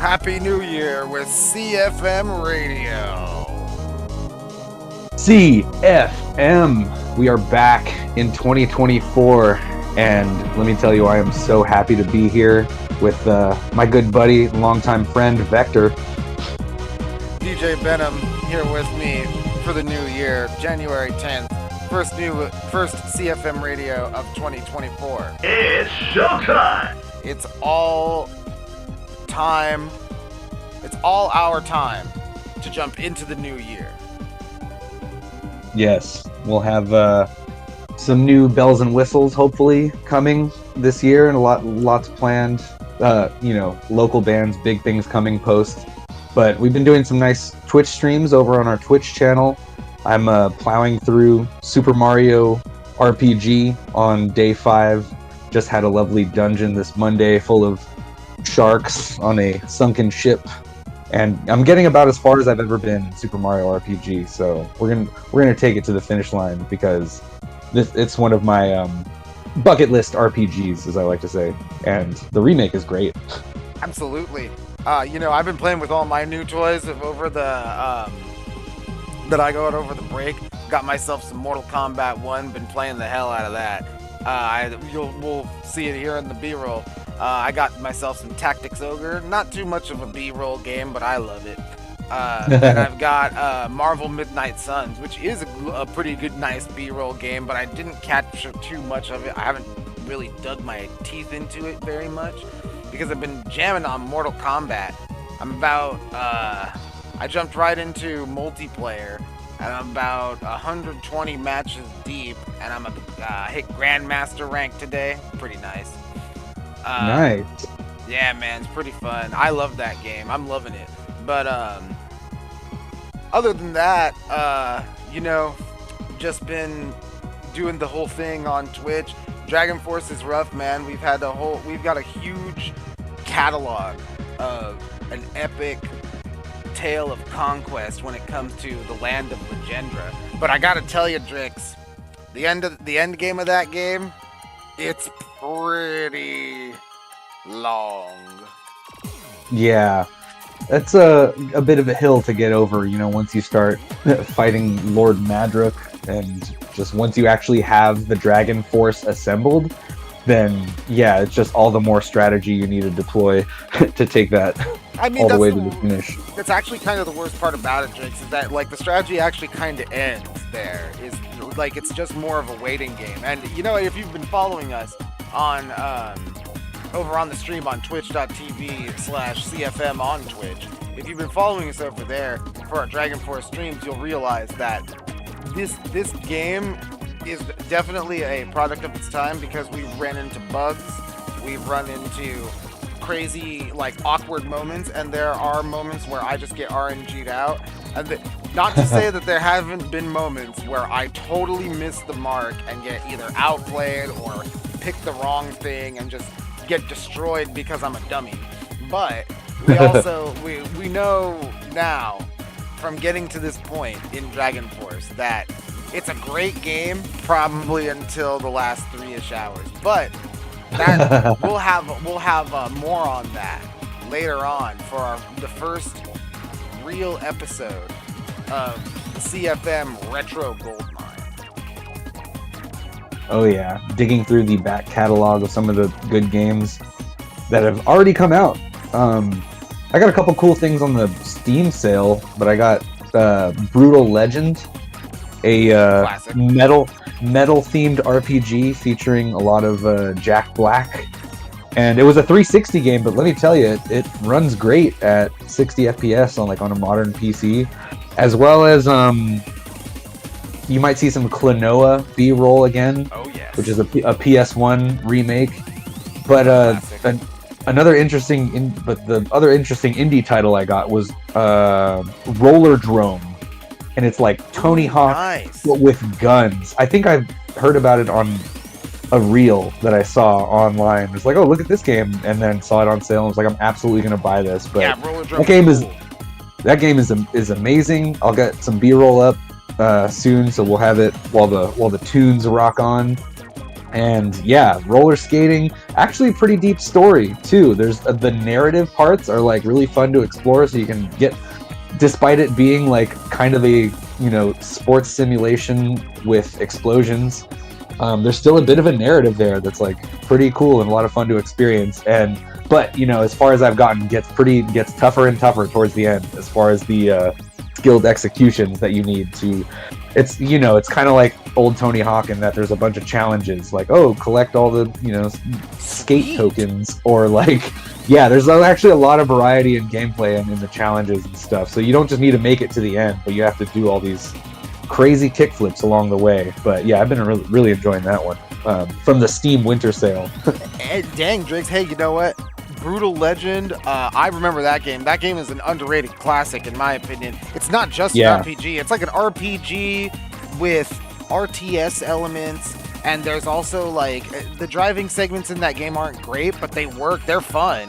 Happy New Year with CFM Radio. CFM. We are back in 2024, and let me tell you, I am so happy to be here with my good buddy, longtime friend, Vector. DJ Benham here with me for the new year, January 10th. First CFM Radio of 2024. It's showtime! It's all our time to jump into the new year. Yes, we'll have some new bells and whistles hopefully coming this year, and lots planned. Local bands, big things coming post. But we've been doing some nice Twitch streams over on our Twitch channel. I'm plowing through Super Mario RPG on day 5. Just had a lovely dungeon this Monday full of sharks on a sunken ship, and I'm getting about as far as I've ever been in Super Mario RPG. So we're gonna take it to the finish line because it's one of my bucket list RPGs, as I like to say, and the remake is great. Absolutely. I've been playing with all my new toys over the that I got over the break. Got myself some Mortal Kombat 1. Been playing the hell out of that. We'll see it here in the B-roll. I got myself some Tactics Ogre. Not too much of a B-roll game, but I love it. And I've got Marvel Midnight Suns, which is a pretty good, nice B-roll game, but I didn't capture too much of it. I haven't really dug my teeth into it very much because I've been jamming on Mortal Kombat. I jumped right into multiplayer, and I'm about 120 matches deep, and I'm hit Grandmaster rank today. Pretty nice. Nice. Yeah, man, it's pretty fun. I love that game. I'm loving it. But other than that, just been doing the whole thing on Twitch. Dragon Force is rough, man. We've got a huge catalog of an epic tale of conquest when it comes to the land of Legendra. But I gotta tell you, Drix, the end game of that game, it's pretty long. Yeah, that's a bit of a hill to get over, once you start fighting Lord Madrook, and just once you actually have the Dragon Force assembled, then yeah, it's just all the more strategy you need to deploy to take that all the way to the finish. That's actually kind of the worst part about it, Drix, is that the strategy actually kind of ends there. It's just more of a waiting game. And if you've been following us on over on the stream on twitch.tv/CFM on Twitch, if you've been following us over there for our Dragon Force streams, you'll realize that this game is definitely a product of its time because we ran into bugs, we've run into crazy awkward moments, and there are moments where I just get RNG'd out. And not to say that there haven't been moments where I totally miss the mark and get either outplayed or pick the wrong thing and just get destroyed because I'm a dummy. But we also we know now from getting to this point in Dragon Force that it's a great game, probably until the last 3-ish hours. But that we'll have more on that later on for the first real episode of the CFM Retro Goldmine. Oh yeah, digging through the back catalog of some of the good games that have already come out. I got a couple cool things on the Steam sale, but I got Brutal Legend, a metal themed RPG featuring a lot of Jack Black, and it was a 360 game, but let me tell you, it runs great at 60 FPS on a modern PC, as well as you might see some Klonoa B-roll again. Oh yes. Which is a PS1 remake, but the other interesting indie title I got was Roller Drome. And it's like Tony Hawk with guns. I think I've heard about it on a reel that I saw online. It's like, oh, look at this game, and then saw it on sale and was like, I'm absolutely gonna buy this. But yeah, Roller Drome that game is amazing. I'll get some B-roll up soon, so we'll have it while the tunes rock on. And yeah, roller skating, actually pretty deep story too. There's the narrative parts are like really fun to explore, so you can get, despite it being like kind of a, you know, sports simulation with explosions, there's still a bit of a narrative there that's like pretty cool and a lot of fun to experience. But you know, as far as I've gotten, gets tougher and tougher towards the end as far as the skilled executions that you need to. It's, you know, it's kind of like old Tony Hawk in that there's a bunch of challenges, like, oh, collect all the, you know, skate tokens, or like, yeah, there's actually a lot of variety in gameplay and in the challenges and stuff. So you don't just need to make it to the end, but you have to do all these crazy kickflips along the way. But yeah, I've been really enjoying that one from the Steam Winter Sale. Dang, Driggs, hey, you know what? Brutal Legend, I remember that game. That game is an underrated classic, in my opinion. It's not just an RPG. It's like an RPG with RTS elements, and there's also, like, the driving segments in that game aren't great, but they work. They're fun.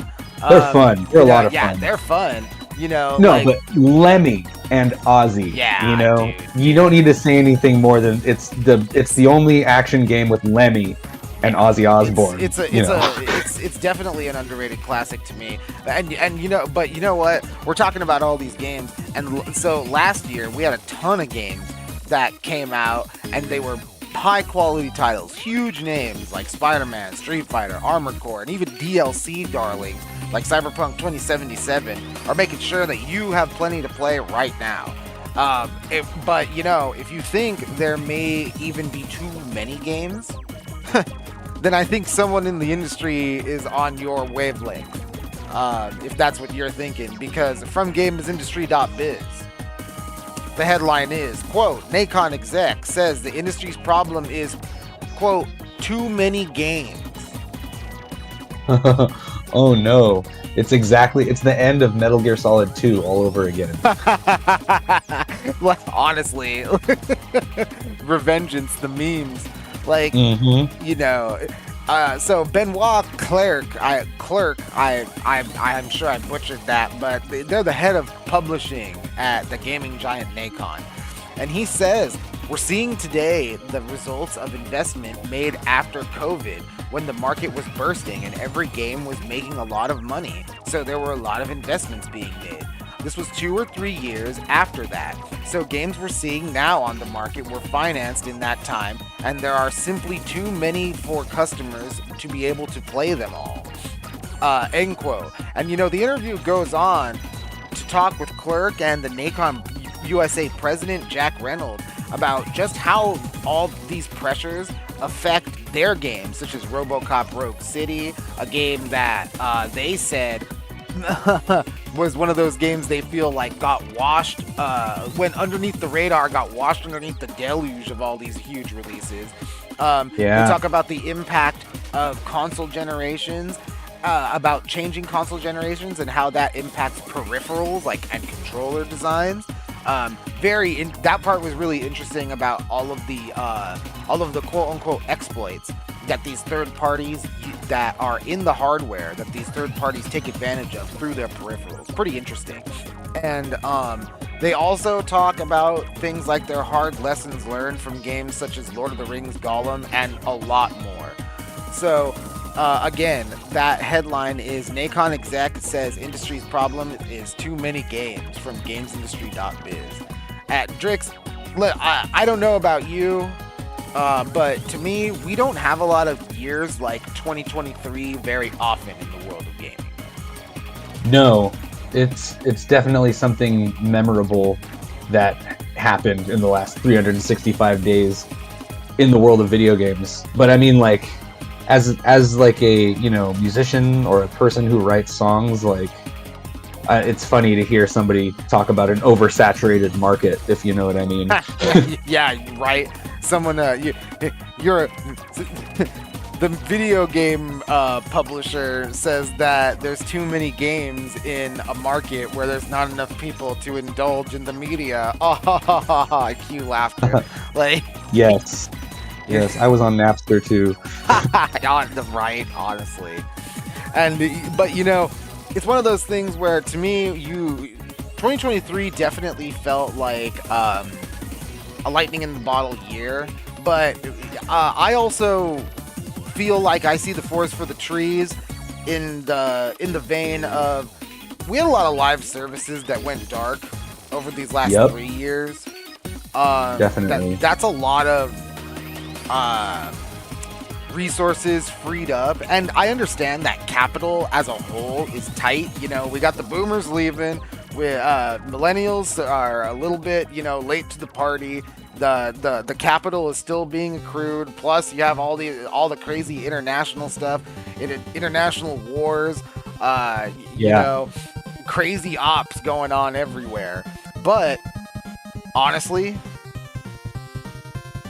They're fun. They're a lot of fun. Yeah, they're fun. You know, no, like, but Lemmy and Ozzy, yeah, you know, dude. You don't need to say anything more than it's the only action game with Lemmy and Ozzy Osbourne. It's definitely an underrated classic to me. And you know, but you know what? We're talking about all these games, and so last year we had a ton of games that came out, and they were high quality titles, huge names like Spider-Man, Street Fighter, Armored Core, and even DLC darlings like Cyberpunk 2077 are making sure that you have plenty to play right now. But you know, if you think there may even be too many games, then I think someone in the industry is on your wavelength, if that's what you're thinking, because from gamesindustry.biz, the headline is, quote, Nacon exec says the industry's problem is, quote, too many games. Oh no, it's the end of Metal Gear Solid 2 all over again. Well, honestly, Revengeance, the memes. Like, you know, so Benoit Clerc, I'm sure I butchered that, but they're the head of publishing at the gaming giant Nacon. And he says, we're seeing today the results of investment made after COVID, when the market was bursting and every game was making a lot of money. So there were a lot of investments being made. This was 2 or 3 years after that. So games we're seeing now on the market were financed in that time, and there are simply too many for customers to be able to play them all. End quote. And you know, the interview goes on to talk with Clerc and the Nacon USA president, Jack Reynolds, about just how all these pressures affect their games, such as RoboCop Rogue City, a game that they said was one of those games they feel like got washed, went underneath the radar, got washed underneath the deluge of all these huge releases. We talk about the impact of console generations, about changing console generations and how that impacts peripherals and controller designs. That part was really interesting about all of the quote unquote exploits that these third parties that are in the hardware that these third parties take advantage of through their peripherals. Pretty interesting. And they also talk about things like their hard lessons learned from games such as Lord of the Rings, Gollum, and a lot more. So again, that headline is Nacon exec says industry's problem is too many games, from gamesindustry.biz. At Drix, I don't know about you, but to me, we don't have a lot of years like 2023 very often in the world of gaming. No, it's definitely something memorable that happened in the last 365 days in the world of video games. But I mean, like, as like a, you know, musician or a person who writes songs, like, it's funny to hear somebody talk about an oversaturated market, if you know what I mean. Yeah, right. Someone, you're the video game publisher says that there's too many games in a market where there's not enough people to indulge in the media. Oh, cue laughter. Like, yes, I was on Napster too. Right, honestly. But you know, it's one of those things where, to me, 2023 definitely felt like a lightning in the bottle year. But I also feel like I see the forest for the trees in the vein of, we had a lot of live services that went dark over these last 3 years. Definitely. That's a lot of resources freed up, and I understand that capital as a whole is tight. You know, we got the boomers leaving, with millennials are a little bit, you know, late to the party. The capital is still being accrued. Plus, you have all the crazy international stuff, international wars. You know, crazy ops going on everywhere. But honestly,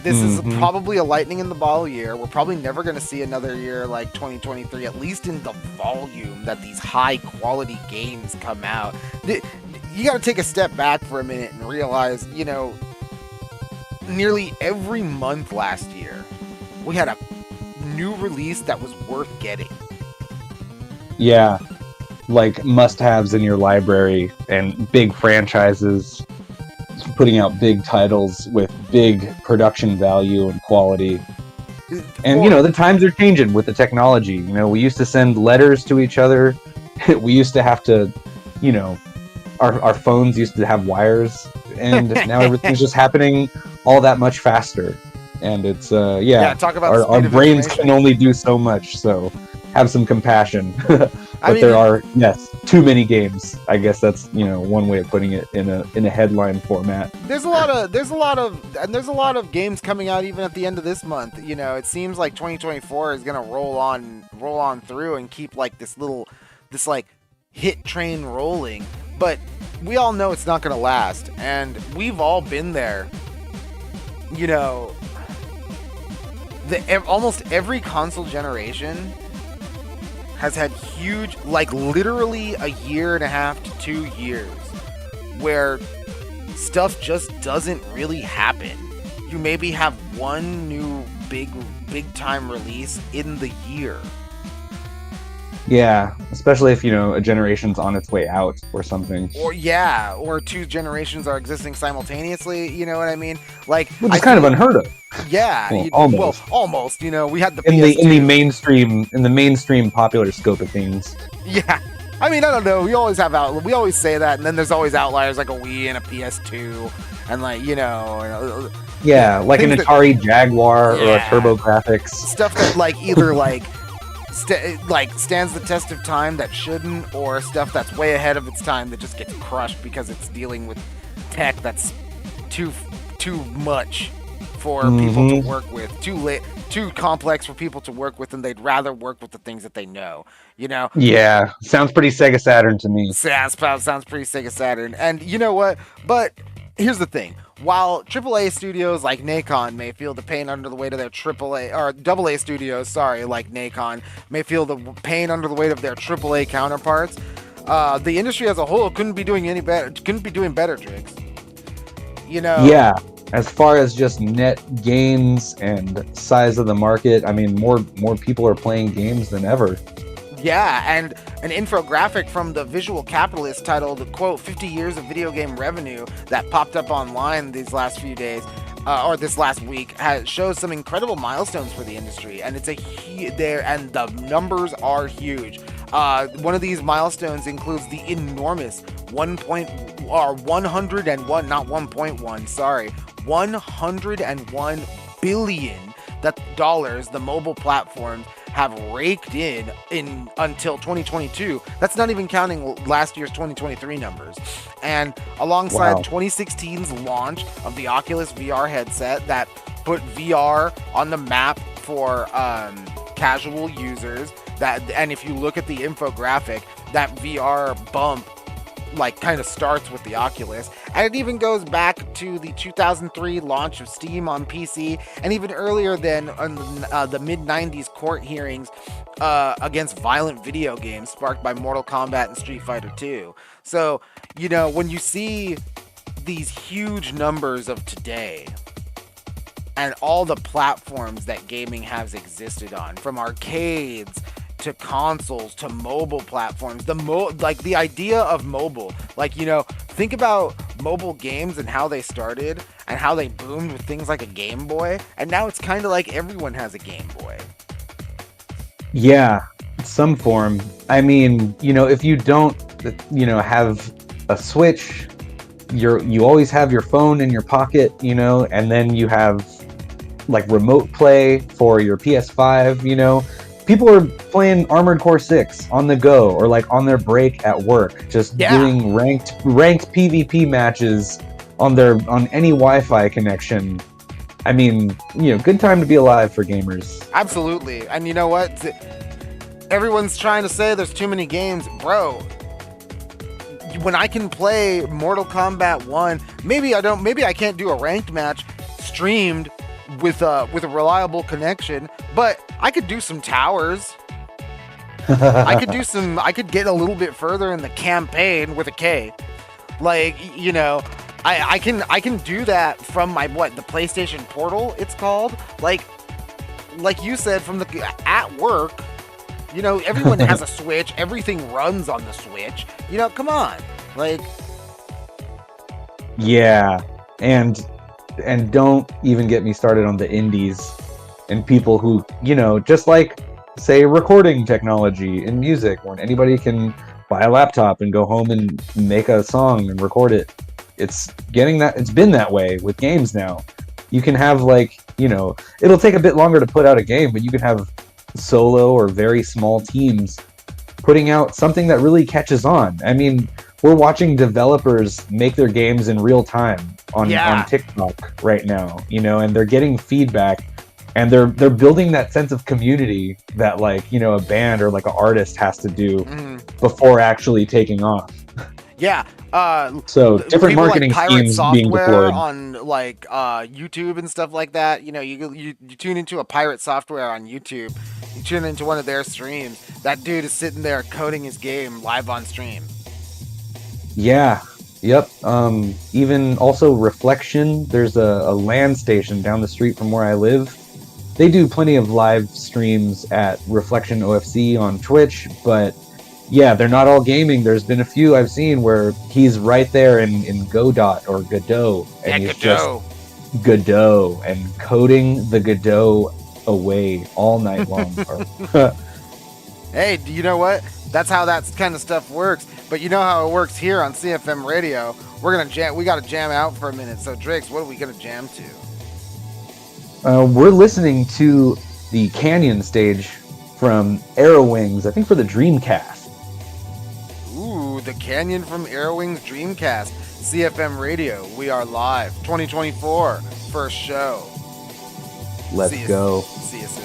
this is probably a lightning in the bottle year. We're probably never going to see another year like 2023, at least in the volume that these high quality games come out. You got to take a step back for a minute and realize, you know, nearly every month last year, we had a new release that was worth getting. Yeah, like must-haves in your library and big franchises putting out big titles with big production value and quality. And, you know, the times are changing with the technology. You know, we used to send letters to each other. We used to have to, you know, our phones used to have wires. And now everything's just happening all that much faster. And it's, talk about our brains can only do so much. So have some compassion. But there are, too many games. I guess that's, you know, one way of putting it in a headline format. There's a lot of games coming out even at the end of this month. You know, it seems like 2024 is gonna roll on through and keep like this hit train rolling. But we all know it's not gonna last, and we've all been there. You know, almost every console generation has had huge, like literally a year and a half to 2 years where stuff just doesn't really happen. You maybe have one new big time release in the year. Yeah, especially if, you know, a generation's on its way out or something. Or two generations are existing simultaneously, you know what I mean? Like, which is kind of unheard of. Yeah, almost. You know, we had the PS2. in the mainstream popular scope of things. Yeah, I mean, I don't know. We always say that, and then there's always outliers like a Wii and a PS2, and like, you know, like an Atari Jaguar or a TurboGrafx, stuff that like either stands the test of time that shouldn't, or stuff that's way ahead of its time that just gets crushed because it's dealing with tech that's too much for people to work with, too complex for people to work with, and they'd rather work with the things that they know, you know? Yeah, sounds pretty Sega Saturn to me. Sounds pretty Sega Saturn. And you know what? But here's the thing. While AAA studios like Nacon may feel the pain under the weight of their AA studios, like Nacon, may feel the pain under the weight of their AAA counterparts, the industry as a whole couldn't be doing better, Drix. You know? Yeah. As far as just net gains and size of the market, I mean, more people are playing games than ever. Yeah, and an infographic from the Visual Capitalist titled, quote, 50 years of video game revenue that popped up online these last few days, or this last week, shows some incredible milestones for the industry, and it's and the numbers are huge. One of these milestones includes the enormous 101 billion dollars the mobile platforms have raked in until 2022. That's not even counting last year's 2023 numbers. And alongside 2016's launch of the Oculus VR headset that put VR on the map for casual users, and if you look at the infographic, that VR bump like kind of starts with the Oculus, and it even goes back to the 2003 launch of Steam on PC, and even earlier than the mid-90s court hearings against violent video games sparked by Mortal Kombat and Street Fighter 2. So, you know, when you see these huge numbers of today and all the platforms that gaming has existed on, from arcades to consoles to mobile platforms, the idea of mobile, like, you know, think about mobile games and how they started and how they boomed with things like a Game Boy, and now it's kind of like everyone has a Game Boy. Yeah, some form. I mean, if you don't, have a Switch, you always have your phone in your pocket, and then you have like remote play for your PS5, People are playing Armored Core 6 on the go or like on their break at work, just doing ranked PvP matches on any Wi-Fi connection. I mean, good time to be alive for gamers. Absolutely. And you know what? Everyone's trying to say there's too many games. Bro, when I can play Mortal Kombat 1, maybe I can't do a ranked match streamed with a reliable connection, but I could do some towers. I could get a little bit further in the campaign with a K. Like, I can do that from the PlayStation Portal, it's called. Like you said, from at work, everyone has a Switch, everything runs on the Switch. Come on. Like, yeah, and don't even get me started on the indies and people who, just like, say, recording technology in music, when anybody can buy a laptop and go home and make a song and record it. It's been that way with games now. You can have it'll take a bit longer to put out a game, but you can have solo or very small teams putting out something that really catches on. I mean, we're watching developers make their games in real time on TikTok right now, and they're getting feedback, and they're building that sense of community that a band or like an artist has to do before actually taking off. Yeah. So different marketing schemes being deployed on YouTube and stuff like that. You tune into a pirate software on YouTube. You tune into one of their streams. That dude is sitting there coding his game live on stream. Yeah. Yep. Even also Reflection. There's a land station down the street from where I live. They do plenty of live streams at Reflection OFC on Twitch, but yeah, they're not all gaming. There's been a few I've seen where he's right there in Godot or Godot, and he's just Godot and coding the Godot away all night long. Hey, do you know what? That's how that kind of stuff works. But you know how it works here on CFM Radio. We got to jam out for a minute. So Drix, what are we gonna jam to? We're listening to the Canyon stage from Arrowwings, I think for the Dreamcast. Ooh, the Canyon from Arrowwings Dreamcast. CFM Radio, we are live. 2024, first show. Let's go. See you soon.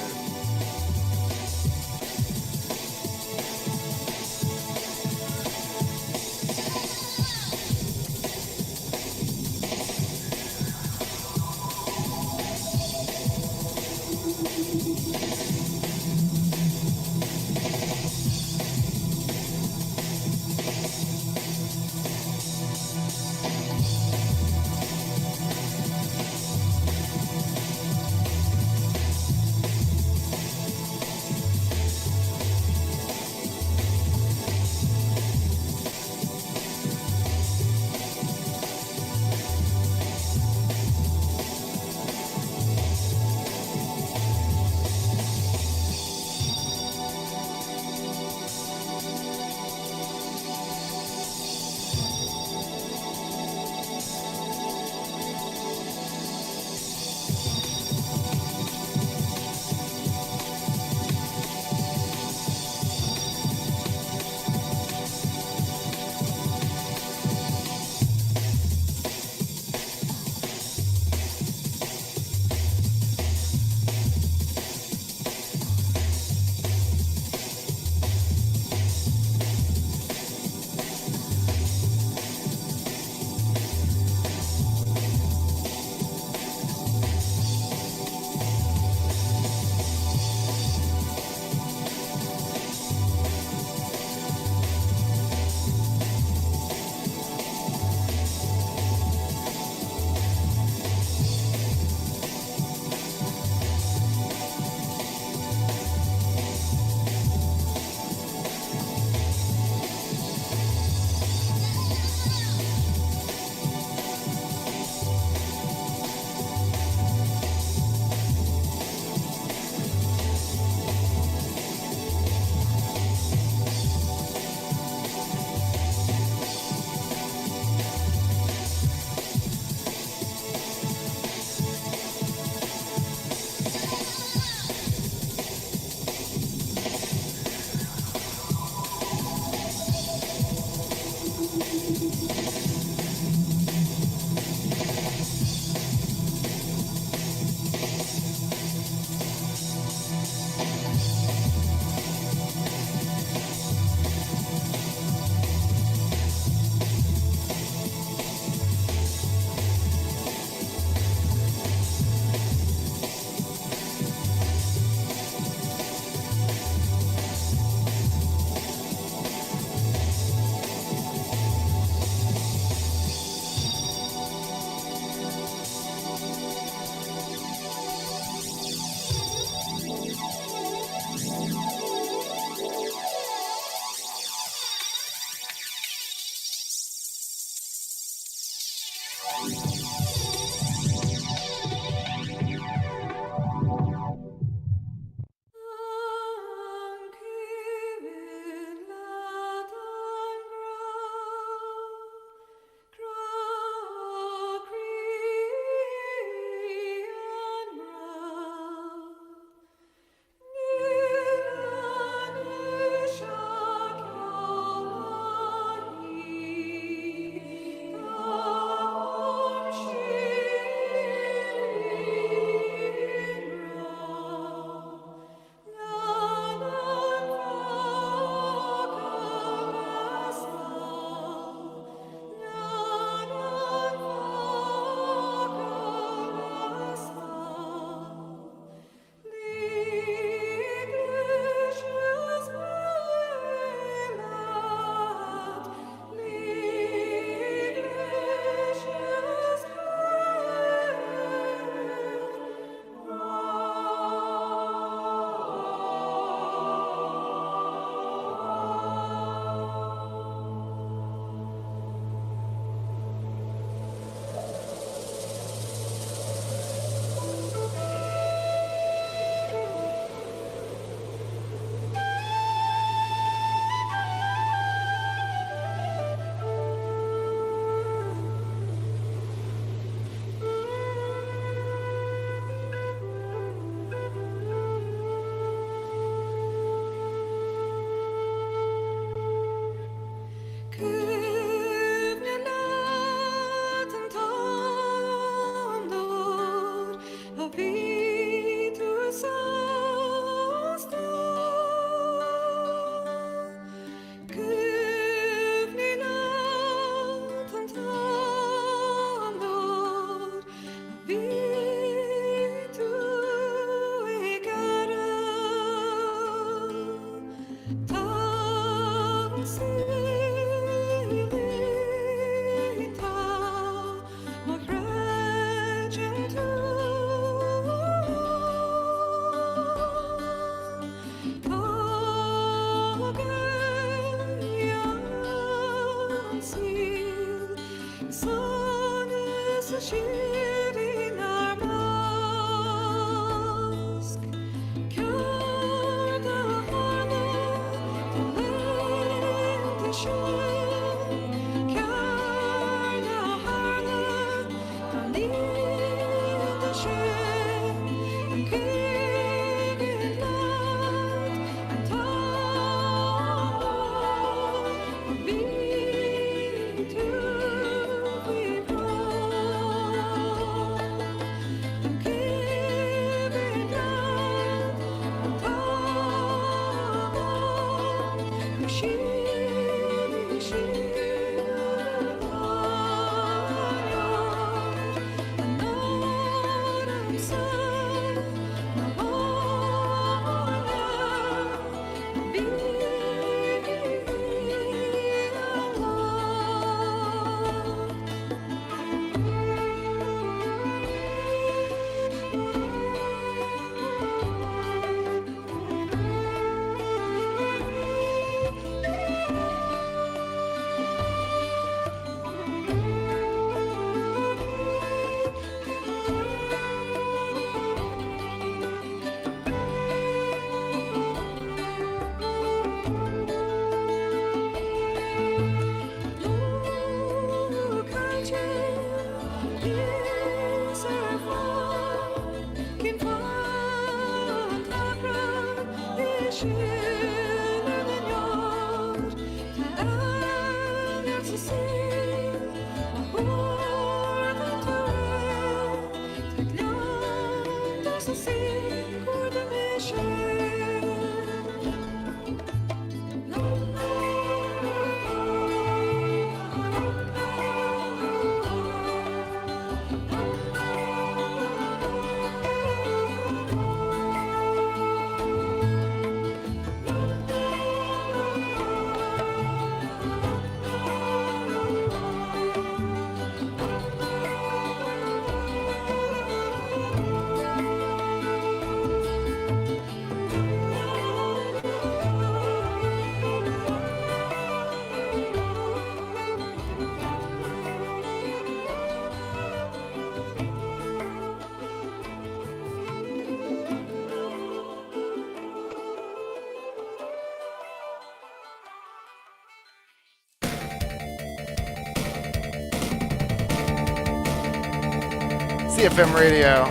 CFM Radio.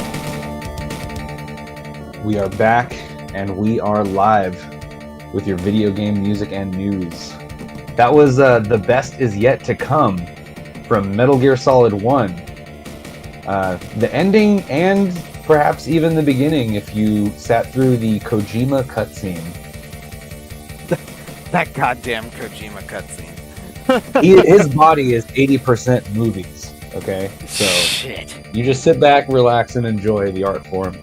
We are back, and we are live with your video game music and news. That was The Best Is Yet to Come from Metal Gear Solid 1. The ending and perhaps even the beginning if you sat through the Kojima cutscene. That goddamn Kojima cutscene. His body is 80% movies, okay? So Shit. you just sit back, relax, and enjoy the art form.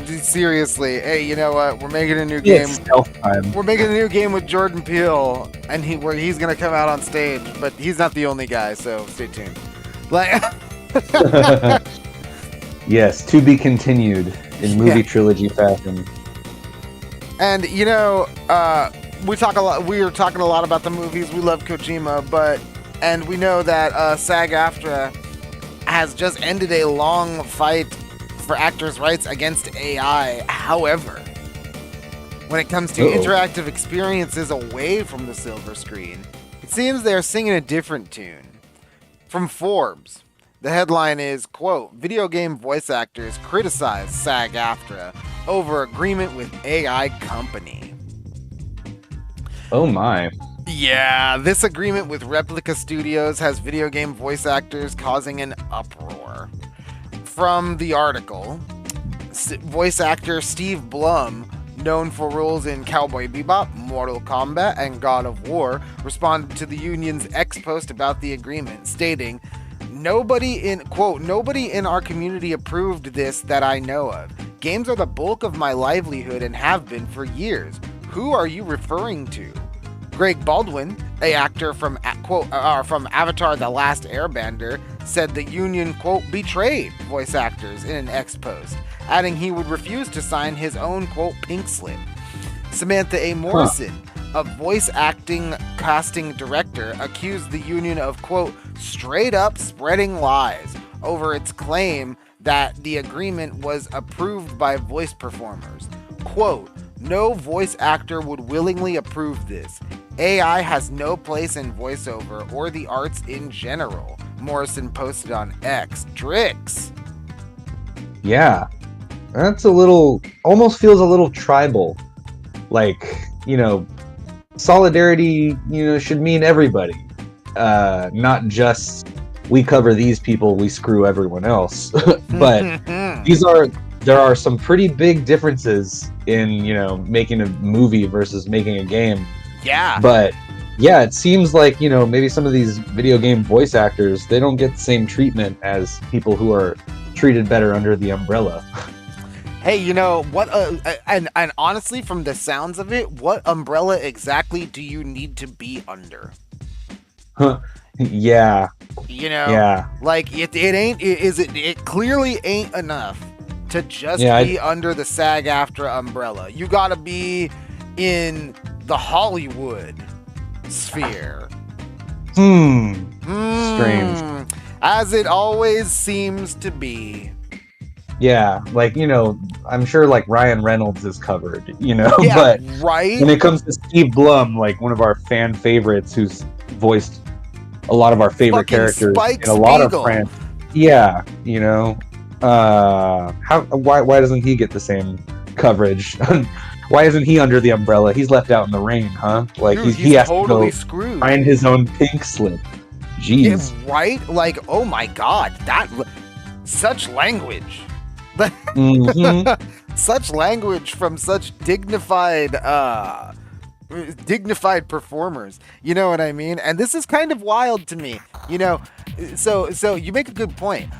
Seriously, hey, you know what? We're making a new game. It's stealth time. We're making a new game with Jordan Peele, and he's gonna come out on stage, but he's not the only guy, so stay tuned. Like, Yes, to be continued in movie trilogy fashion. and you know, we were talking a lot about the movies. We love Kojima, and we know that SAG-AFTRA has just ended a long fight for actors' rights against AI. However, when it comes to interactive experiences away from the silver screen, it seems they're singing a different tune. From Forbes, the headline is, quote, "Video game voice actors criticize SAG-AFTRA over agreement with AI company." Oh my. Yeah, this agreement with Replica Studios has video game voice actors causing an uproar. From the article, voice actor Steve Blum, known for roles in Cowboy Bebop, Mortal Kombat, and God of War, responded to the union's X post about the agreement, stating, nobody in our community approved this that I know of. Games are the bulk of my livelihood and have been for years. Who are you referring to? Greg Baldwin, a actor from Avatar: The Last Airbender, said the union, quote, betrayed voice actors in an X post, adding he would refuse to sign his own, quote, pink slip. Samantha A. Morrison, a voice acting casting director, accused the union of, quote, straight up spreading lies over its claim that the agreement was approved by voice performers. Quote, no voice actor would willingly approve this. AI has no place in voiceover or the arts in general, Morrison posted on X. Drix. Yeah. That's almost feels a little tribal. Like, solidarity, should mean everybody. Not just we cover these people, we screw everyone else. But there are some pretty big differences in, making a movie versus making a game. Yeah. But yeah, it seems like, maybe some of these video game voice actors, they don't get the same treatment as people who are treated better under the umbrella. Hey, what? And honestly, from the sounds of it, what umbrella exactly do you need to be under? Yeah. Yeah. Like it clearly ain't enough to just be under the SAG-AFTRA umbrella. You gotta be in the Hollywood sphere. Strange. As it always seems to be. Yeah, I'm sure Ryan Reynolds is covered, Yeah, but right? when it comes to Steve Blum, one of our fan favorites who's voiced a lot of our favorite characters Spike in a lot of Spiegel. France. Yeah, why doesn't he get the same coverage? Why isn't he under the umbrella? He's left out in the rain, huh? Dude, he has totally to go screwed. find his own pink slip. Jeez. Yeah, right? Oh my god, such language. Mm-hmm. Such language from such dignified performers. You know what I mean? And this is kind of wild to me. So you make a good point.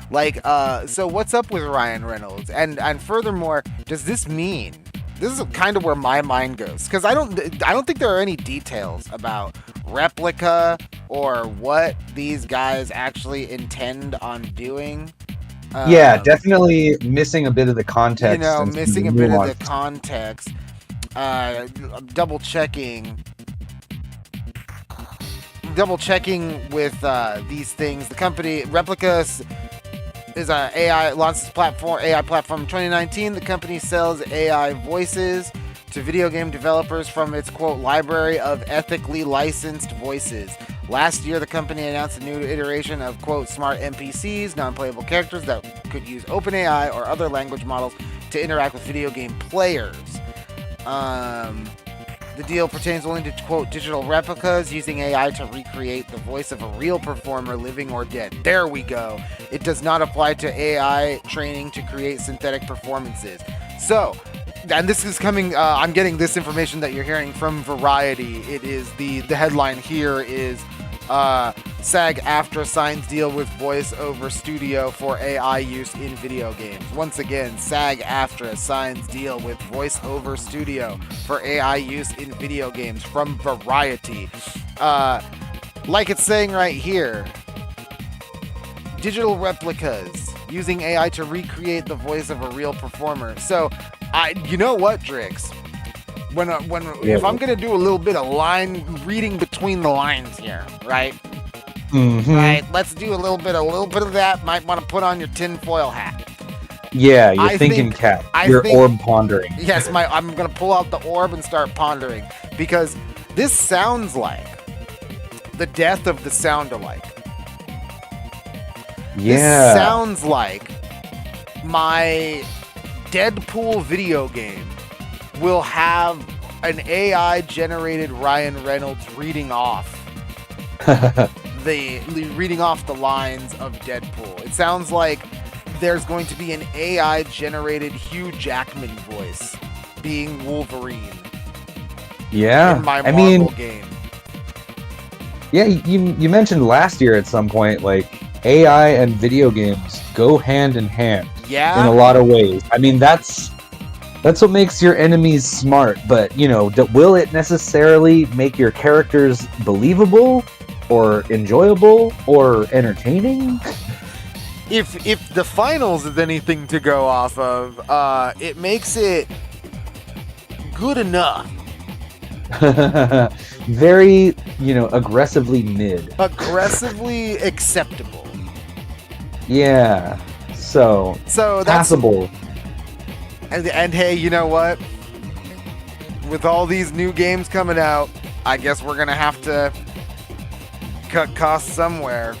So what's up with Ryan Reynolds? And furthermore, does this mean, this is kind of where my mind goes, because I don't think there are any details about Replica or what these guys actually intend on doing. Yeah, definitely missing a bit of the context. Missing a bit of the context. Double checking with these things. The company Replica is a AI platform in 2019. The company sells AI voices to video game developers from its, quote, library of ethically licensed voices. Last year, the company announced a new iteration of, quote, smart NPCs, non-playable characters that could use OpenAI or other language models to interact with video game players. The deal pertains only to, quote, digital replicas using AI to recreate the voice of a real performer, living or dead. There we go. It does not apply to AI training to create synthetic performances. So, and this is coming, I'm getting this information that you're hearing from Variety. It is, the headline here is, SAG-AFTRA signs deal with voice-over studio for AI use in video games. Once again, SAG-AFTRA signs deal with voice-over studio for AI use in video games from Variety. Like it's saying right here, digital replicas using AI to recreate the voice of a real performer. So, you know what, Drix? If I'm gonna do a little bit of line reading between the lines here, right? Mm-hmm. Right. Let's do a little bit of that. Might want to put on your tinfoil hat. Yeah, you're thinking cat. You're orb pondering. Yes, I'm gonna pull out the orb and start pondering because this sounds like the death of the sound-alike. Yeah. This sounds like my Deadpool video game will have an AI-generated Ryan Reynolds reading off the lines of Deadpool. It sounds like there's going to be an AI-generated Hugh Jackman voice being Wolverine. Yeah, in my Marvel game. Yeah, you mentioned last year at some point, like AI and video games go hand in hand. Yeah. In a lot of ways. I mean, that's what makes your enemies smart, but, will it necessarily make your characters believable or enjoyable or entertaining? If the finals is anything to go off of, it makes it good enough. Very, aggressively mid. Aggressively acceptable. Yeah. So that's passable. And hey, you know what? With all these new games coming out, I guess we're gonna have to cut costs somewhere.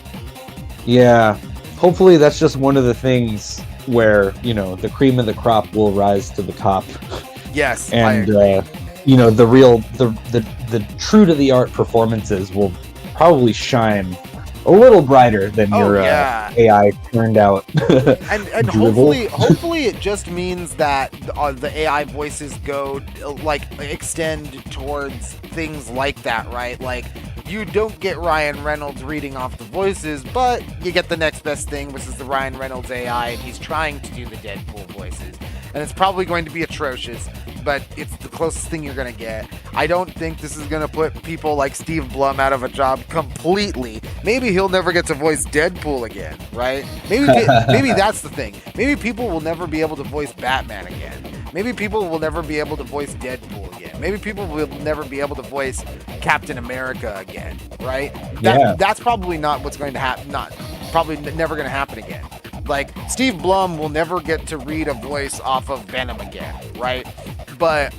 Yeah. Hopefully that's just one of the things where, the cream of the crop will rise to the top. Yes. And the true to the art performances will probably shine a little brighter than your AI turned out. and hopefully it just means that the AI voices go extend towards things like that, right? Like you don't get Ryan Reynolds reading off the voices, but you get the next best thing, which is the Ryan Reynolds AI, and he's trying to do the Deadpool voices. And it's probably going to be atrocious, but it's the closest thing you're going to get. I don't think this is going to put people like Steve Blum out of a job completely. Maybe he'll never get to voice Deadpool again, right? Maybe that's the thing. Maybe people will never be able to voice Batman again. Maybe people will never be able to voice Deadpool again. Maybe people will never be able to voice Captain America again, right? That's probably not what's going to happen. Probably never going to happen again. Like, Steve Blum will never get to read a voice off of Venom again, right? But,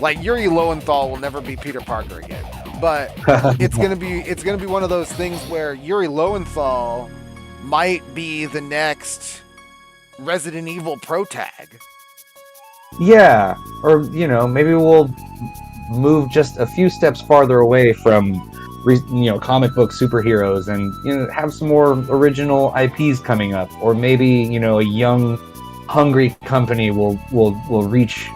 like, Yuri Lowenthal will never be Peter Parker again. But it's gonna be one of those things where Yuri Lowenthal might be the next Resident Evil protag. Yeah, or, maybe we'll move just a few steps farther away from comic book superheroes and have some more original IPs coming up, or maybe a young hungry company will reach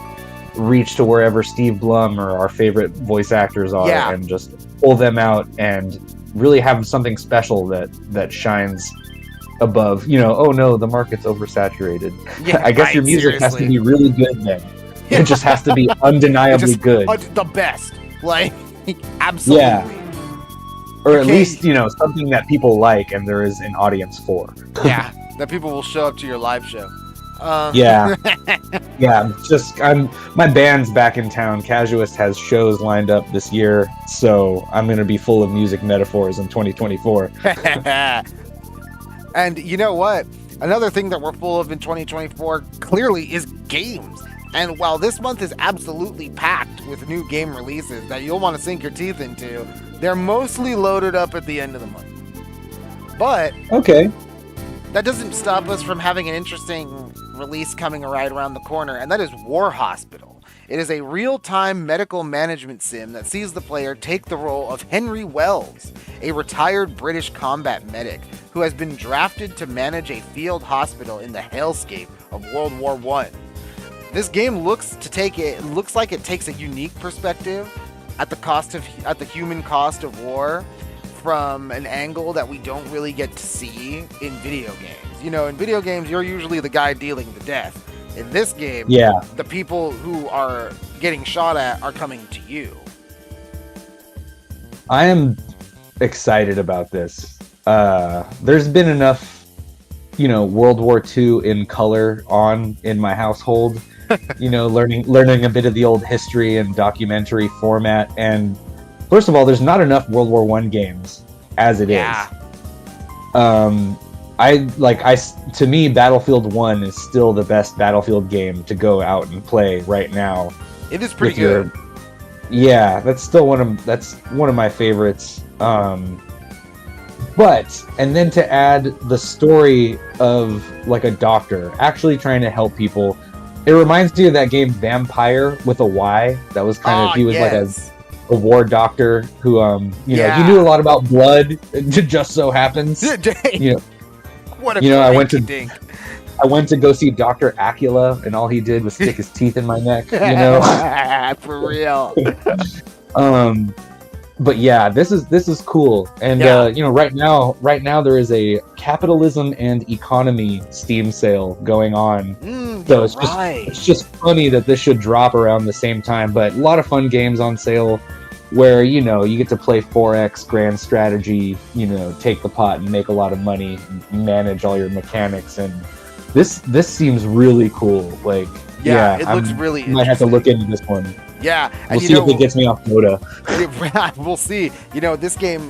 to wherever Steve Blum or our favorite voice actors are and just pull them out and really have something special that shines above. Oh no, the market's oversaturated. I guess your music has to be really good then. It just has to be undeniably good. The best, like absolutely. Yeah. Or at least, something that people like and there is an audience for. Yeah, that people will show up to your live show. Yeah. Yeah, my band's back in town. Casuist has shows lined up this year, so I'm going to be full of music metaphors in 2024. And you know what? Another thing that we're full of in 2024 clearly is games. And while this month is absolutely packed with new game releases that you'll want to sink your teeth into, They're mostly loaded up at the end of the month. But Okay. that doesn't stop us from having an interesting release coming right around the corner, and that is War Hospital. It is a real-time medical management sim that sees the player take the role of Henry Wells, a retired British combat medic who has been drafted to manage a field hospital in the hellscape of World War I. This game looks like it takes a unique perspective at the human cost of war from an angle that we don't really get to see in video games. You know, in video games, you're usually the guy dealing the death. In this game, Yeah. the people who are getting shot at are coming to you. I am excited about this. There's been enough, World War II in color on in my household. Learning a bit of the old history and documentary format. And first of all, there's not enough World War I games as it is. To me, Battlefield 1 is still the best Battlefield game to go out and play right now. It is pretty good. Yeah, that's still one of my favorites. And then to add the story of like a doctor actually trying to help people. It reminds me of that game Vampire with a Y. That was he was like a war doctor who he knew a lot about blood. It just so happens. What a I went to go see Dr. Acula, and all he did was stick his teeth in my neck. For real. But yeah, this is cool. And right now there is a capitalism and economy Steam sale going on. So it's just funny that this should drop around the same time. But a lot of fun games on sale where you get to play 4X grand strategy, take the pot and make a lot of money, manage all your mechanics, and this seems really cool. Like it looks really interesting. Might have to look into this one. Yeah, and we'll see if it gets me off Dota. We'll see. This game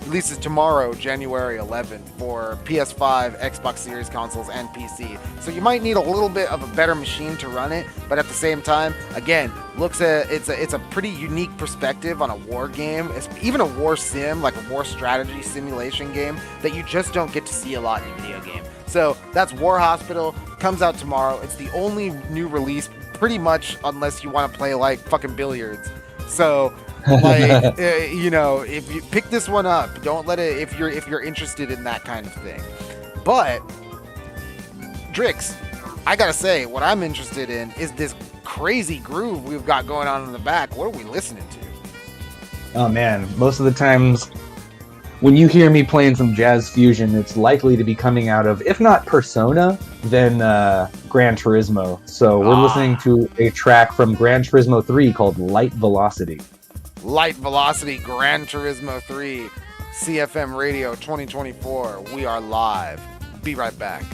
releases tomorrow, January 11th, for PS5, Xbox Series consoles, and PC. So you might need a little bit of a better machine to run it, but at the same time, again, it's a pretty unique perspective on a war game, even a war sim, like a war strategy simulation game that you just don't get to see a lot in a video game. So that's War Hospital. Comes out tomorrow. It's the only new release, pretty much, unless you want to play like fucking billiards. So, if you pick this one up, don't let it. If you're interested in that kind of thing. But Drix, I gotta say, what I'm interested in is this crazy groove we've got going on in the back. What are we listening to? Oh man, most of the times when you hear me playing some jazz fusion, it's likely to be coming out of, if not Persona, then Gran Turismo. So we're listening to a track from Gran Turismo 3 called Light Velocity. Light Velocity, Gran Turismo 3, CFM Radio 2024. We are live. Be right back.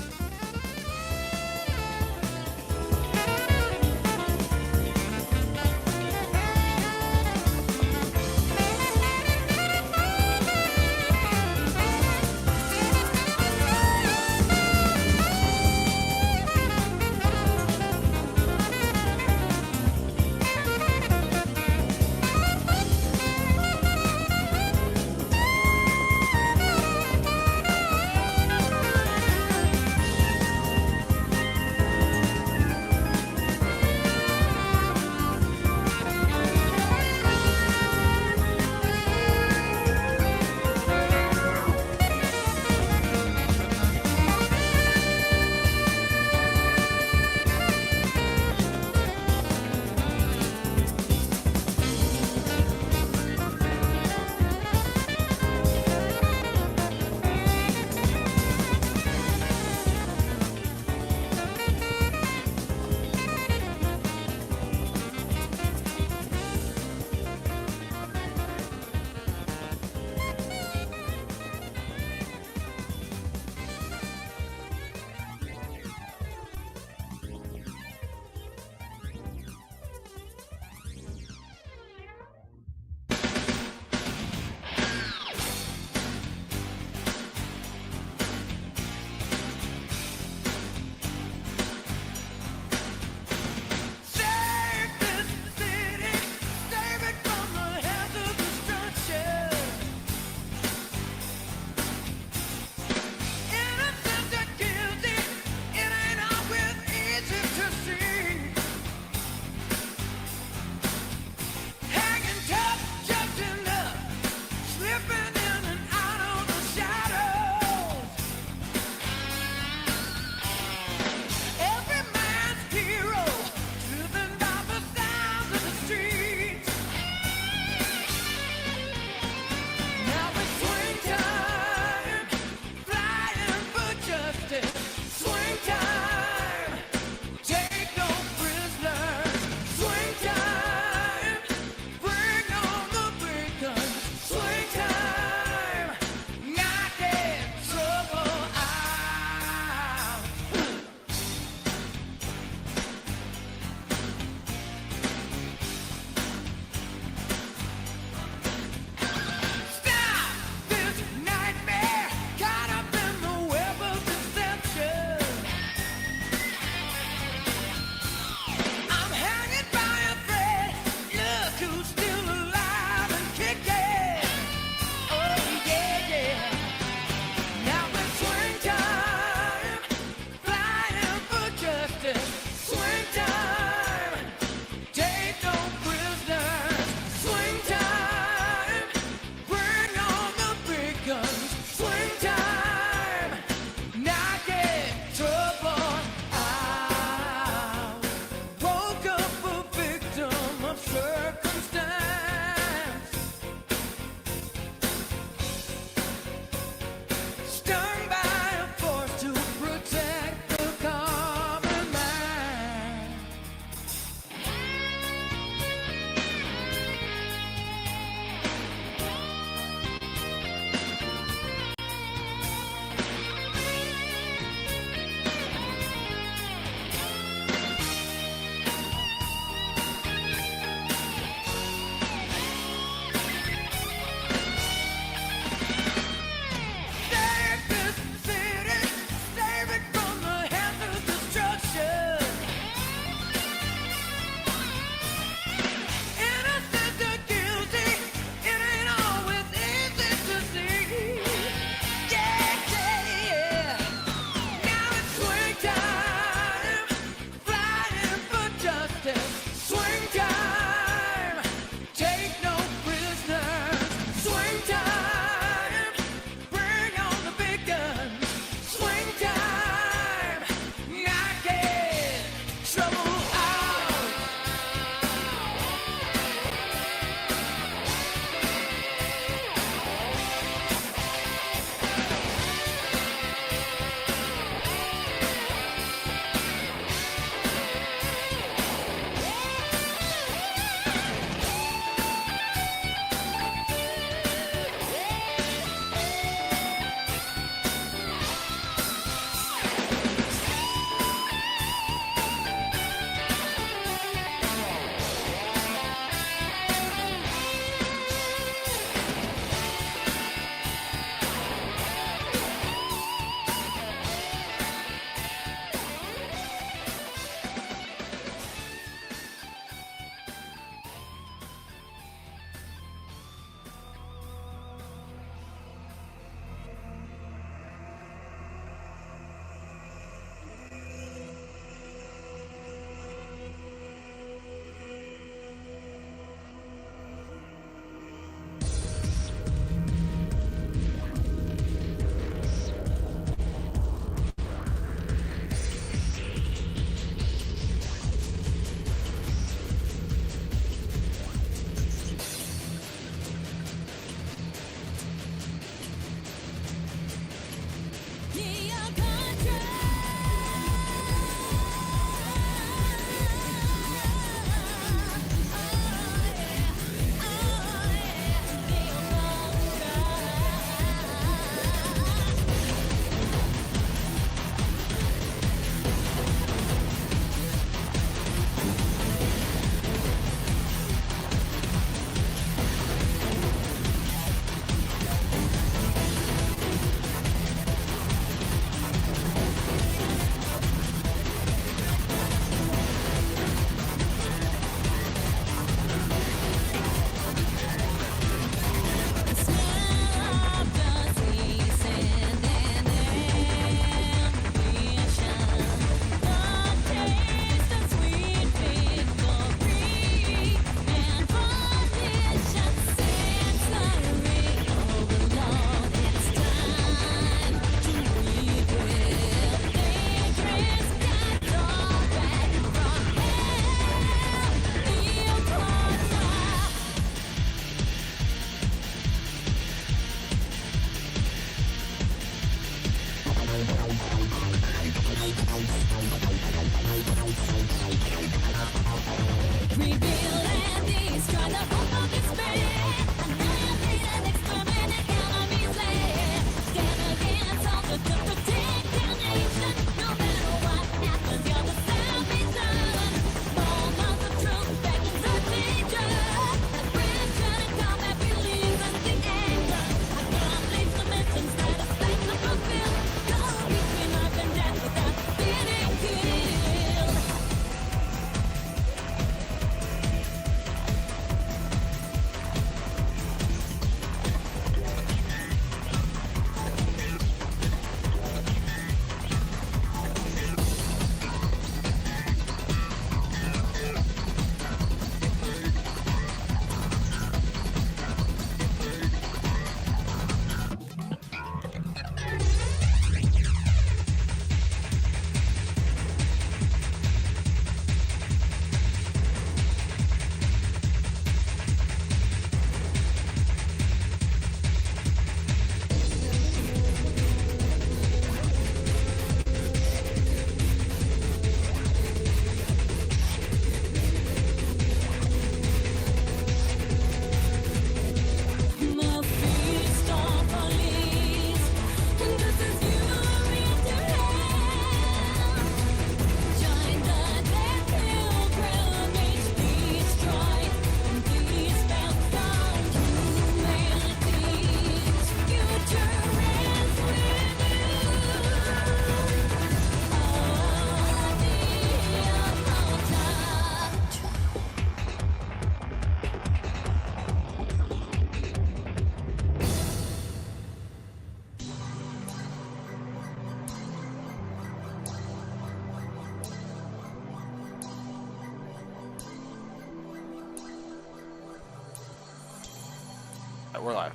We're live.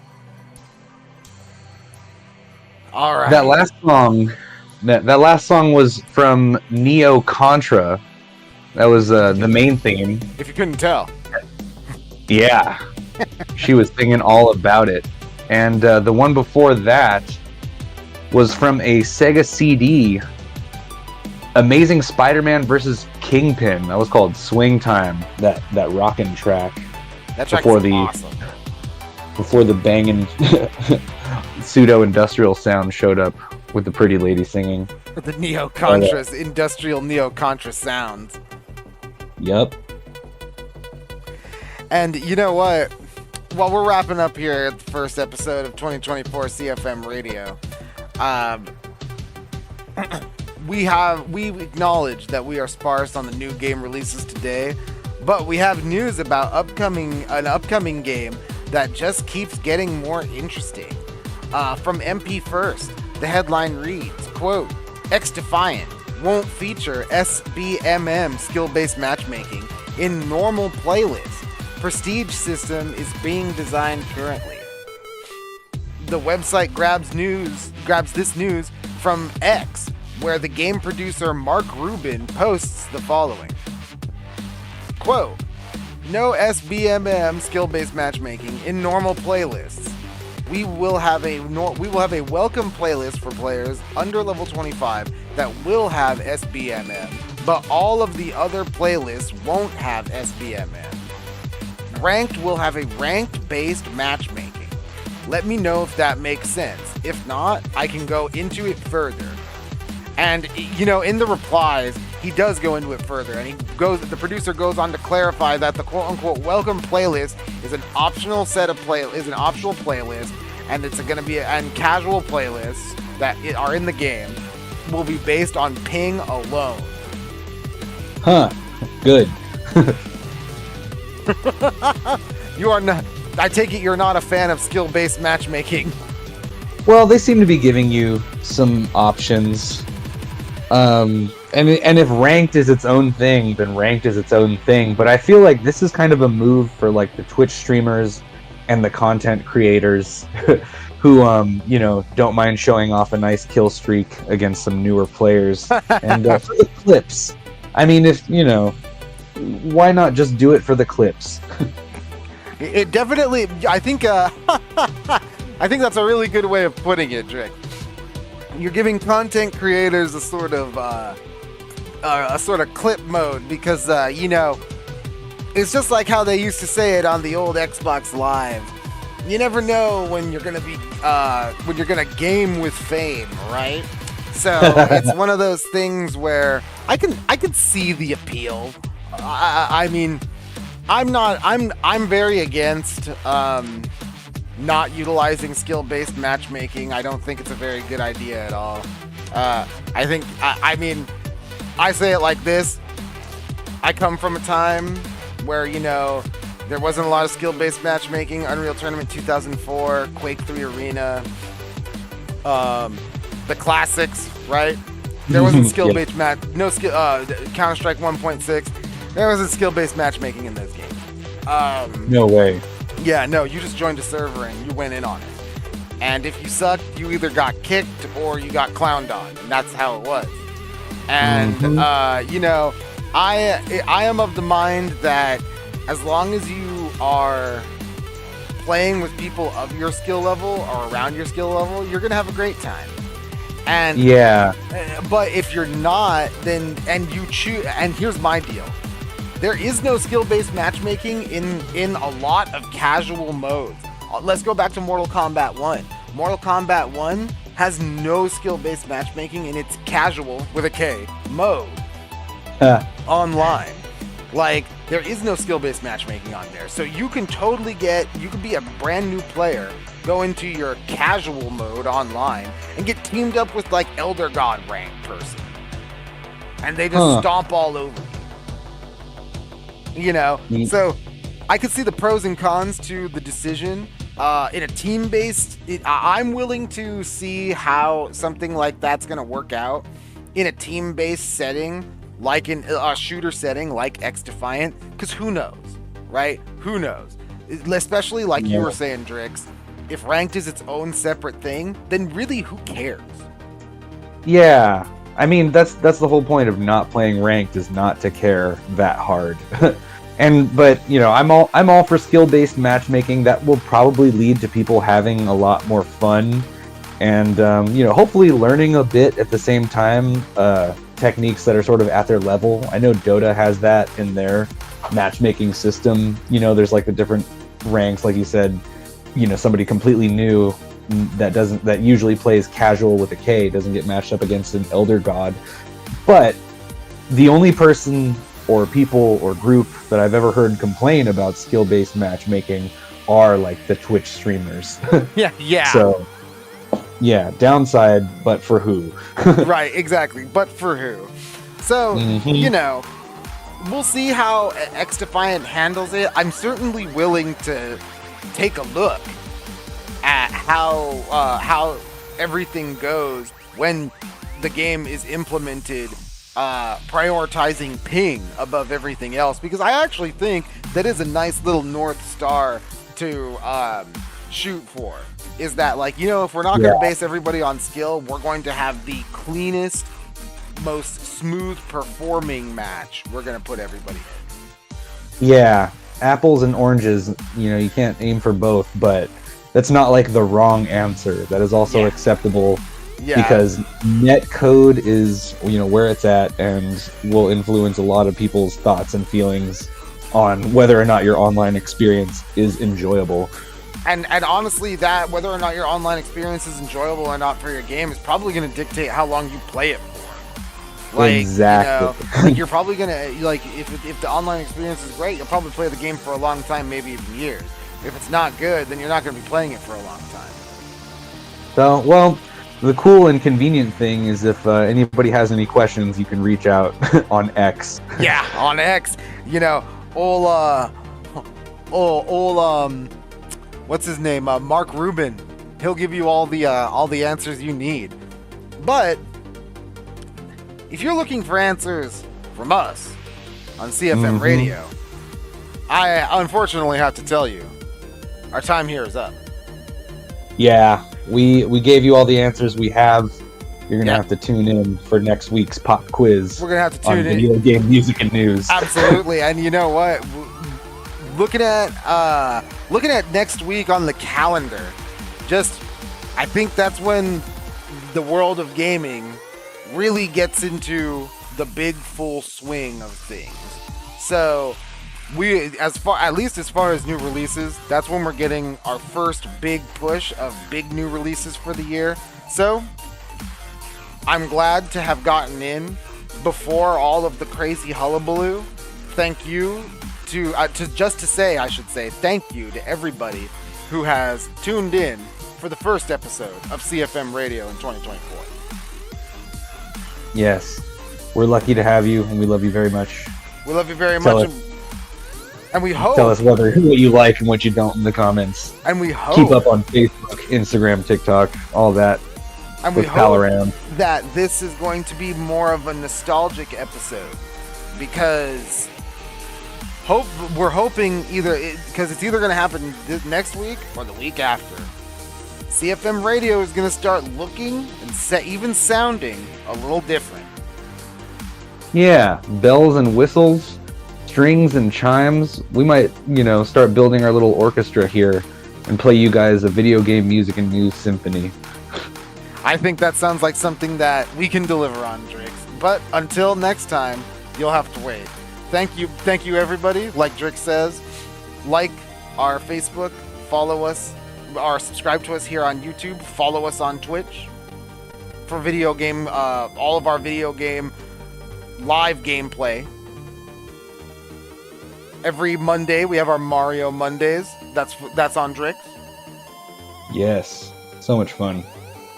All right. That last song was from Neo Contra. That was the main theme. If you couldn't tell. Yeah. She was singing all about it. And the one before that was from a Sega CD. Amazing Spider-Man versus Kingpin. That was called Swing Time. That rockin' track. That track is awesome. Before the banging pseudo-industrial sound showed up with the pretty lady singing. The Neo-Contras, industrial Neo-Contra sounds. Yep. And you know what? While we're wrapping up here at the first episode of 2024 CFM Radio, we acknowledge that we are sparse on the new game releases today, but we have news about an upcoming game that just keeps getting more interesting. From MP First, the headline reads, quote, Xdefiant won't feature SBMM skill-based matchmaking in normal playlists. Prestige system is being designed currently. The website grabs this news from X, where the game producer Mark Rubin posts the following. Quote, no SBMM skill-based matchmaking in normal playlists. We will have a welcome playlist for players under level 25 that will have SBMM, but all of the other playlists won't have SBMM. Ranked will have a ranked-based matchmaking. Let me know if that makes sense. If not, I can go into it further. And, you know, in the replies, he does go into it further, and the producer goes on to clarify that the quote-unquote welcome playlist is an optional playlist, and it's going to be and casual playlists that are in the game will be based on ping alone. Huh. Good. You are not. I take it you're not a fan of skill-based matchmaking. Well, they seem to be giving you some options. And if ranked is its own thing, then ranked is its own thing. But I feel like this is kind of a move for like the Twitch streamers and the content creators who, don't mind showing off a nice kill streak against some newer players. And for the clips, I mean, why not just do it for the clips? It definitely, I think that's a really good way of putting it, Drake. you're giving content creators a sort of clip mode because it's just like how they used to say it on the old Xbox Live. You never know when you're gonna game with fame, right? So it's one of those things where I can see the appeal. I mean, I'm very against not utilizing skill-based matchmaking. I don't think it's a very good idea at all. I mean, I say it like this. I come from a time where, there wasn't a lot of skill-based matchmaking. Unreal Tournament 2004, Quake 3 Arena, the classics, right? There wasn't skill-based Counter-Strike 1.6. There wasn't skill-based matchmaking in those games. No way. Yeah, no, you just joined a server and you went in on it. And if you sucked, you either got kicked or you got clowned on. And that's how it was. And, I am of the mind that as long as you are playing with people of your skill level or around your skill level, you're going to have a great time. And yeah. But if you're not, then, and you choose, and here's my deal. There is no skill-based matchmaking in a lot of casual modes. Let's go back to Mortal Kombat 1. Mortal Kombat 1 has no skill-based matchmaking in its casual, with a K, mode online. Like, there is no skill-based matchmaking on there. So you can totally you could be a brand new player, go into your casual mode online, and get teamed up with, like, Elder God rank person. And they just stomp all over you. So I could see the pros and cons to the decision. In a team-based, I'm willing to see how something like that's going to work out in a team-based setting, like in a shooter setting, like Xdefiant, because who knows, right? Who knows? Especially like you were saying, Drix, if ranked is its own separate thing, then really who cares? Yeah. I mean, that's the whole point of not playing ranked, is not to care that hard. But I'm all for skill-based matchmaking. That will probably lead to people having a lot more fun, and hopefully learning a bit at the same time. Techniques that are sort of at their level. I know Dota has that in their matchmaking system. There's like the different ranks, like you said. Somebody completely new that usually plays casual with a K doesn't get matched up against an Elder God. But the only person or people or group that I've ever heard complain about skill-based matchmaking are like the Twitch streamers. Yeah. So, yeah, downside, but for who? Right, exactly, but for who? So, we'll see how Xdefiant handles it. I'm certainly willing to take a look at how everything goes when the game is implemented, prioritizing ping above everything else, because I actually think that is a nice little North Star to shoot for. Is that, like, if we're not going to base everybody on skill, we're going to have the cleanest, most smooth performing match we're going to put everybody in. Yeah, apples and oranges, you can't aim for both, but that's not like the wrong answer. That is also acceptable. Yeah. Because net code is, where it's at, and will influence a lot of people's thoughts and feelings on whether or not your online experience is enjoyable. And honestly, that whether or not your online experience is enjoyable or not for your game is probably going to dictate how long you play it for. Like, exactly. You're probably going to, like, if the online experience is great, you'll probably play the game for a long time, maybe even years. If it's not good, then you're not going to be playing it for a long time. So, well, the cool and convenient thing is if anybody has any questions, you can reach out on X. Yeah, on X. What's his name? Mark Rubin. He'll give you all the answers you need. But if you're looking for answers from us on CFM Radio, I unfortunately have to tell you, our time here is up. Yeah, we gave you all the answers we have. You're going to have to tune in for next week's pop quiz. We're going to have to tune in. Video game music and news. Absolutely. And you know what? Looking at next week on the calendar, I think that's when the world of gaming really gets into the big full swing of things. So at least as far as new releases, that's when we're getting our first big push of big new releases for the year. So I'm glad to have gotten in before all of the crazy hullabaloo. Thank you to thank you to everybody who has tuned in for the first episode of CFM Radio in 2024. Yes, we're lucky to have you, and we love you very much. We love you very much, and we hope. Tell us what you like and what you don't in the comments. And we hope. Keep up on Facebook, Instagram, TikTok, all that. And we hope that this is going to be more of a nostalgic episode, because we're hoping because it's either going to happen next week or the week after. CFM Radio is going to start looking and even sounding a little different. Yeah, bells and whistles, strings and chimes. We might, start building our little orchestra here and play you guys a video game music and news symphony. I think that sounds like something that we can deliver on, Drix. But until next time, you'll have to wait. Thank you everybody. Like Drix says, like our Facebook, follow us, or subscribe to us here on YouTube, follow us on Twitch for video game, all of our video game live gameplay. Every Monday we have our Mario Mondays. That's on Drix. Yes, so much fun.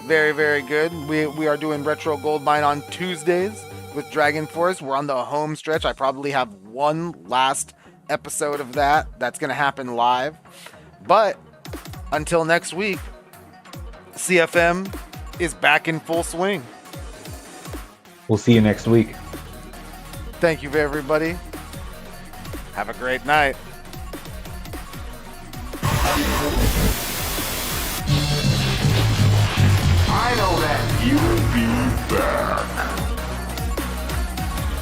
Very, very good. We are doing Retro Goldmine on Tuesdays with Dragon Force. We're on the home stretch. I probably have one last episode of that's going to happen live. But until next week, CFM is back in full swing. We'll see you next week. Thank you, everybody. Have a great night. I know that you'll be back.